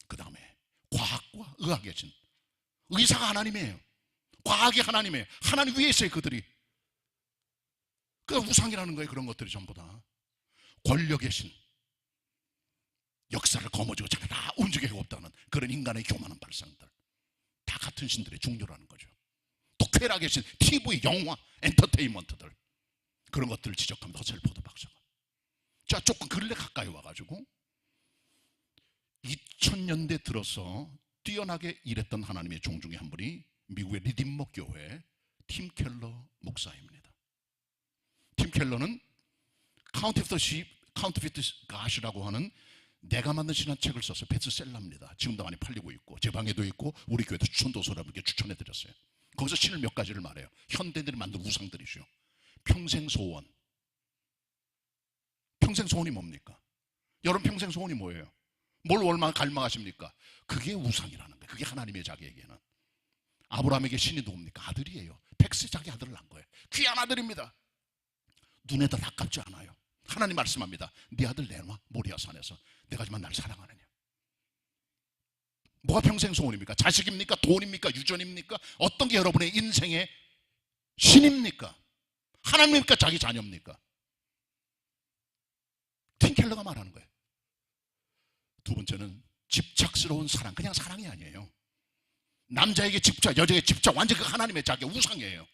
그 다음에 과학과 의학의 신. 의사가 하나님이에요. 과학이 하나님이에요. 하나님 위에 있어요. 그들이. 그 우상이라는 거예요. 그런 것들이 전부 다. 권력의 신. 역사를 거머쥐고 자기 다 움직이고 없다는 그런 인간의 교만한 발상들. 다 같은 신들의 종류라는 거죠. 또 쾌락의 신, TV, 영화, 엔터테인먼트들. 그런 것들을 지적합니다. 허셀포드 박사가. 자, 조금 근래 가까이 와가지고 2000년대 들어서 뛰어나게 일했던 하나님의 종 중에 한 분이 미국의 리디머 교회 팀 켈러 목사입니다. 팀 켈러는 카운터피트 갓이라고 하는 내가 만든 신한 책을 써서 베스트셀러입니다. 지금도 많이 팔리고 있고 제 방에도 있고 우리 교회도 추천도서라고 이렇게 추천해드렸어요. 거기서 신을 몇 가지를 말해요. 현대인들이 만든 우상들이죠. 평생 소원. 평생 소원이 뭡니까? 여러분 평생 소원이 뭐예요? 뭘 얼마나 갈망하십니까? 그게 우상이라는 거예요. 그게 하나님의 자기에게는. 아브라함에게 신이 누굽니까? 아들이에요. 백세 자기 아들을 낳은 거예요. 귀한 아들입니다. 눈에도 아깝지 않아요. 하나님 말씀합니다. 네 아들 내놔 모리아 산에서. 내가 하지만 날 사랑하느냐. 뭐가 평생 소원입니까? 자식입니까? 돈입니까? 유전입니까? 어떤 게 여러분의 인생의 신입니까? 하나님입니까? 자기 자녀입니까? 팀 켈러가 말하는 거예요. 두 번째는 집착스러운 사랑. 그냥 사랑이 아니에요. 남자에게 집착, 여자에게 집착. 완전 그 하나님의 자기 우상이에요.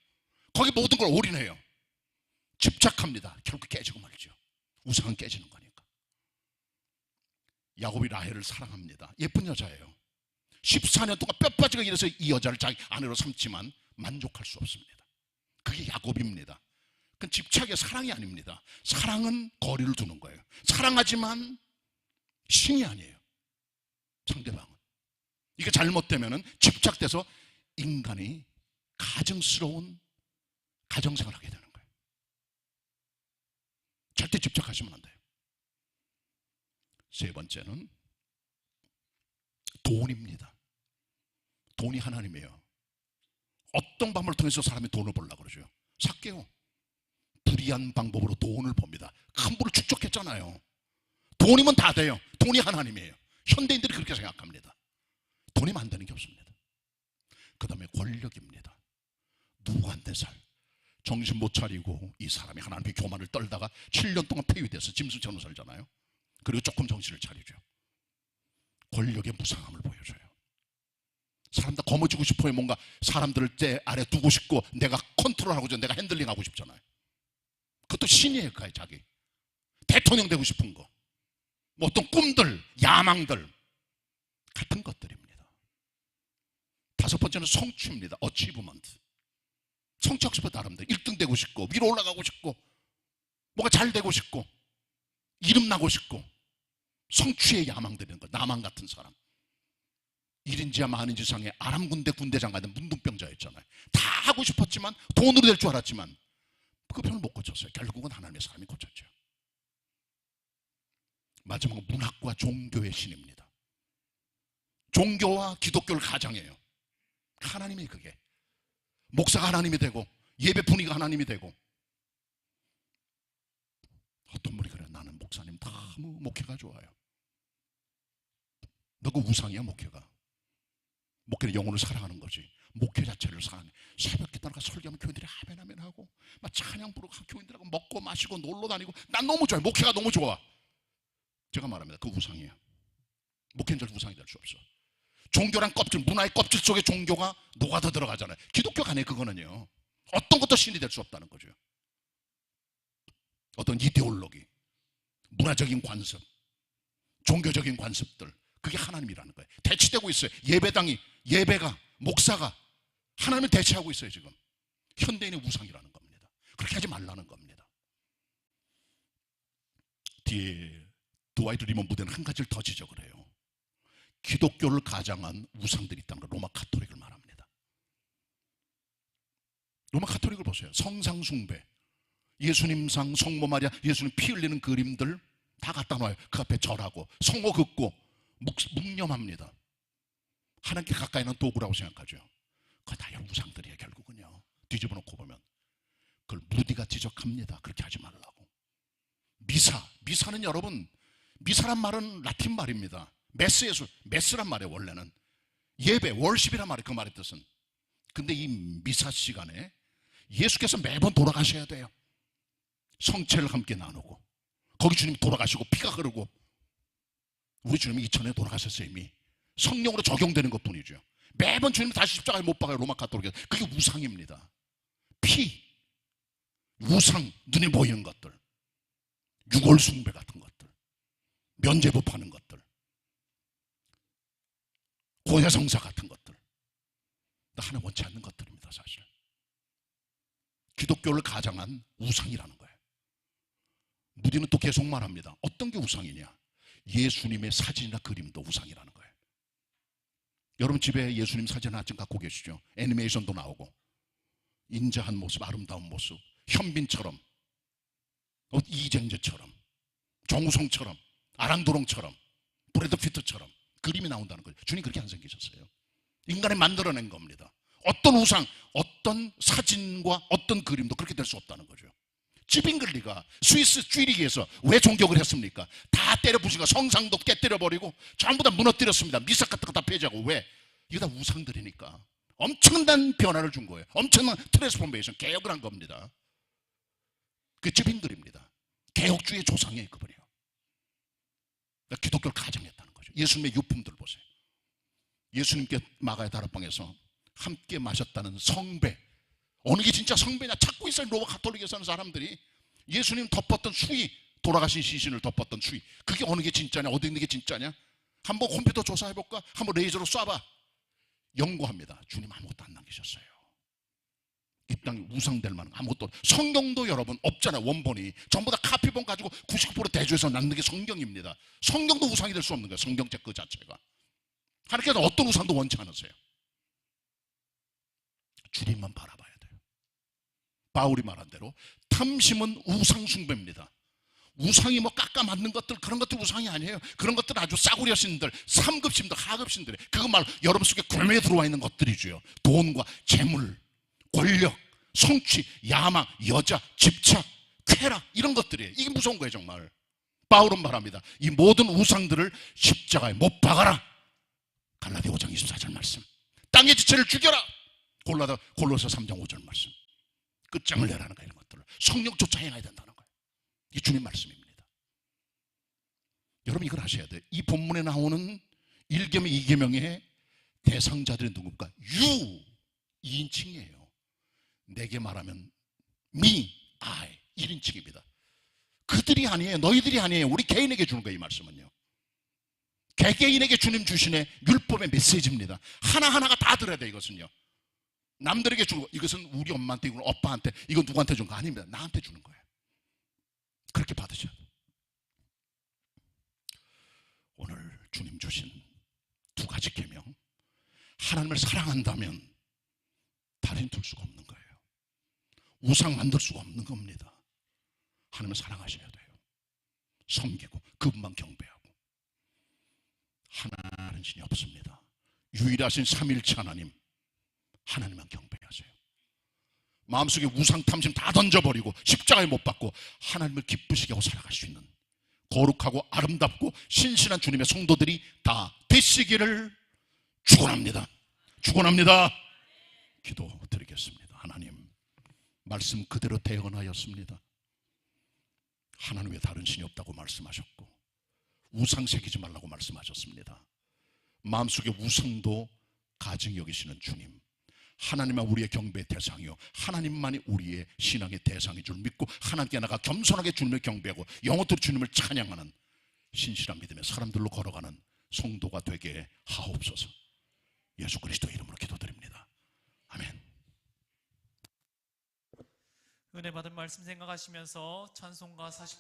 거기 모든 걸 올인해요. 집착합니다. 결국 깨지고 말죠. 우상은 깨지는 거니까. 야곱이 라헬을 사랑합니다. 예쁜 여자예요. 14년 동안 뼈 빠지게 일해서 이 여자를 자기 아내로 삼지만 만족할 수 없습니다. 그게 야곱입니다. 그건 집착의 사랑이 아닙니다. 사랑은 거리를 두는 거예요. 사랑하지만 신이 아니에요. 상대방은. 이게 잘못되면 집착돼서 인간이 가증스러운 가정생활을 하게 되는 거예요. 절대 집착하시면 안 돼요. 세 번째는 돈입니다. 돈이 하나님이에요. 어떤 방법을 통해서 사람이 돈을 벌려고 그러죠? 삭개요. 불의한 방법으로 돈을 법니다. 큰 부를 축적했잖아요. 돈이면 다 돼요. 돈이 하나님이에요. 현대인들이 그렇게 생각합니다. 돈이면 안 되는 게 없습니다. 그 다음에 권력입니다. 누구한테 살 정신 못 차리고 이 사람이 하나님의 교만을 떨다가 7년 동안 폐위돼서 짐승처럼 살잖아요. 그리고 조금 정신을 차리죠. 권력의 무상함을 보여줘요. 사람들 거머쥐고 싶어요. 뭔가 사람들을 제 아래 두고 싶고 내가 컨트롤하고 내가 핸들링하고 싶잖아요. 그것도 신이에요. 자기 대통령 되고 싶은 거, 뭐 어떤 꿈들, 야망들 같은 것들입니다. 다섯 번째는 성취입니다. 어치브먼트. 성취하고 싶어. 나름대로 1등 되고 싶고 위로 올라가고 싶고 뭐가 잘 되고 싶고 이름 나고 싶고 성취의 야망들이는 거. 나만 같은 사람 1인지야 만인지상에 아람 군대장 가던 문둥병자였잖아요. 다 하고 싶었지만 돈으로 될 줄 알았지만 그 병을 못 고쳤어요. 결국은 하나님의 사람이 고쳤죠. 마지막은 문학과 종교의 신입니다. 종교와 기독교를 가장해요. 하나님이 그게 목사가 하나님이 되고 예배 분위기가 하나님이 되고. 어떤 분이 그래, 나는 목사님 너무 목회가 좋아요. 너 그 우상이야. 목회는 영혼을 사랑하는 거지. 목회 자체를 사랑해. 새벽에 따라가 설교하면 교인들이 아멘 하고 막 찬양 부르고 교인들하고 먹고 마시고 놀러 다니고 난 너무 좋아요. 목회가 너무 좋아. 제가 말합니다. 그 우상이야. 목회는 절대 우상이 될 수 없어. 종교란 껍질, 문화의 껍질 속에 종교가 녹아더 들어가잖아요. 기독교가 아니에요. 그거는요, 어떤 것도 신이 될 수 없다는 거죠. 어떤 이데올로기, 문화적인 관습, 종교적인 관습들, 그게 하나님이라는 거예요. 대치되고 있어요. 예배가, 목사가 하나님을 대체하고 있어요. 지금 현대인의 우상이라는 겁니다. 그렇게 하지 말라는 겁니다. 뒤에 드와이트 리먼부대는 한 가지를 더 지적을 해요. 기독교를 가장한 우상들이 있다는 걸 로마 가톨릭을 말합니다. 로마 가톨릭을 보세요. 성상 숭배, 예수님상, 성모 마리아, 예수님 피 흘리는 그림들 다 갖다 놔요. 그 앞에 절하고 성호 긋고 묵념합니다. 하나님께 가까이 있는 도구라고 생각하죠. 그거 다 여러분 우상들이에요. 결국은요, 뒤집어 놓고 보면. 그걸 무디가 지적합니다. 그렇게 하지 말라고. 미사는 여러분, 미사란 말은 라틴 말입니다. 메스란 말이에요. 원래는 예배, 월십이란 말이에요. 그 말의 뜻은. 근데 이 미사 시간에 예수께서 매번 돌아가셔야 돼요. 성체를 함께 나누고 거기 주님이 돌아가시고 피가 흐르고, 우리 주님이 2000년에 돌아가셨어요. 이미 성령으로 적용되는 것뿐이죠. 매번 주님 다시 십자가에 못 박아요. 로마 가톨릭에서. 그게 우상입니다. 피, 우상, 눈에 보이는 것들, 유골 숭배 같은 것들, 면죄부 파는 것들, 고해성사 같은 것들, 하나 원치 않는 것들입니다. 사실 기독교를 가장한 우상이라는 거예요. 무디는 또 계속 말합니다. 어떤 게 우상이냐? 예수님의 사진이나 그림도 우상이라는 거예요. 여러분 집에 예수님 사진 하나 좀 갖고 계시죠? 애니메이션도 나오고 인자한 모습, 아름다운 모습, 현빈처럼, 이정재처럼, 정우성처럼, 아랑도롱처럼, 브래드 피트처럼 그림이 나온다는 거예요. 주님 그렇게 안 생기셨어요. 인간이 만들어낸 겁니다. 어떤 우상, 어떤 사진과 어떤 그림도 그렇게 될 수 없다는 거죠. 찌빙글리가 스위스 쥐리기에서 왜 종교를 했습니까? 다 때려 부수니까 성상도 깨뜨려버리고 전부 다 무너뜨렸습니다. 미사 같은 거 다 폐지하고. 왜? 이게 다 우상들이니까. 엄청난 변화를 준 거예요. 엄청난 트랜스포메이션, 개혁을 한 겁니다. 그 찌빙글입니다. 개혁주의 조상이에요. 그분이요. 그러니까 기독교를 가정했다는 거죠. 예수님의 유품들 보세요. 예수님께 마가의 다락방에서 함께 마셨다는 성배, 어느 게 진짜 성배냐 찾고 있어요. 로마 가톨릭에 사는 사람들이. 예수님 덮었던 수의, 돌아가신 시신을 덮었던 수의, 그게 어느 게 진짜냐, 어디 있는 게 진짜냐, 한번 컴퓨터 조사해볼까, 한번 레이저로 쏴봐. 연구합니다. 주님 아무것도 안 남기셨어요. 이 땅에 우상될 만한 아무것도. 성경도 여러분 없잖아요. 원본이 전부 다 카피본 가지고 99% 대조해서 남는 게 성경입니다. 성경도 우상이 될 수 없는 거예요. 성경책 그 자체가. 하나님께서 어떤 우상도 원치 않으세요. 주님만 바라봐야 돼요. 바울이 말한 대로 탐심은 우상 숭배입니다. 우상이 뭐 깎아 맞는 것들, 그런 것들 우상이 아니에요. 그런 것들 아주 싸구려 신들, 3급 신들, 하급 신들, 그거 말 여러분 속에 괭에 들어와 있는 것들이죠. 돈과 재물, 권력, 성취, 야망, 여자, 집착, 쾌락, 이런 것들이에요. 이게 무서운 거예요. 정말 바울은 말합니다. 이 모든 우상들을 십자가에 못 박아라. 갈라디아 5장 24절 말씀. 땅의 지체를 죽여라. 골로새 3장 5절 말씀. 끝장을 내라는 거예요. 이런 것들을 성령조차 행해야 된다는 거예요. 이게 주님 말씀입니다. 여러분 이걸 아셔야 돼요. 이 본문에 나오는 1계명, 2계명의 대상자들이 누굽니까? 유 2인칭이에요. 내게 말하면 me, I 1인칭입니다. 그들이 아니에요. 너희들이 아니에요. 우리 개인에게 주는 거예요. 이 말씀은요. 개개인에게 주님 주신의 율법의 메시지입니다. 하나하나가 다 들어야 돼요. 이것은요. 남들에게 주는 거, 이것은 우리 엄마한테, 이건 오빠한테, 이건 누구한테 주는 거 아닙니다. 나한테 주는 거예요. 그렇게 받으셔야 돼요. 오늘 주님 주신 두 가지 계명, 하나님을 사랑한다면 달인 둘 수가 없는 거예요. 우상 만들 수가 없는 겁니다. 하나님을 사랑하셔야 돼요. 섬기고 그분만 경배하고. 하나는 신이 없습니다. 유일하신 삼일체 하나님, 하나님만 경배하세요. 마음속에 우상 탐심 다 던져버리고 십자가에 못 박고 하나님을 기쁘시게 하고 살아갈 수 있는 거룩하고 아름답고 신실한 주님의 성도들이 다 되시기를 축원합니다. 축원합니다. 기도드리겠습니다. 하나님, 말씀 그대로 대언하였습니다. 하나님 외에 다른 신이 없다고 말씀하셨고 우상 새기지 말라고 말씀하셨습니다. 마음속에 우상도 가증히 여기시는 주님, 하나님만 우리의 경배의 대상이요 하나님만이 우리의 신앙의 대상인 줄 믿고 하나님께 나가 겸손하게 주님을 경배하고 영혼으로 주님을 찬양하는 신실한 믿음의 사람들로 걸어가는 성도가 되게 하옵소서. 예수 그리스도 이름으로 기도드립니다. 아멘. 은혜 받은 말씀 생각하시면서 찬송가 40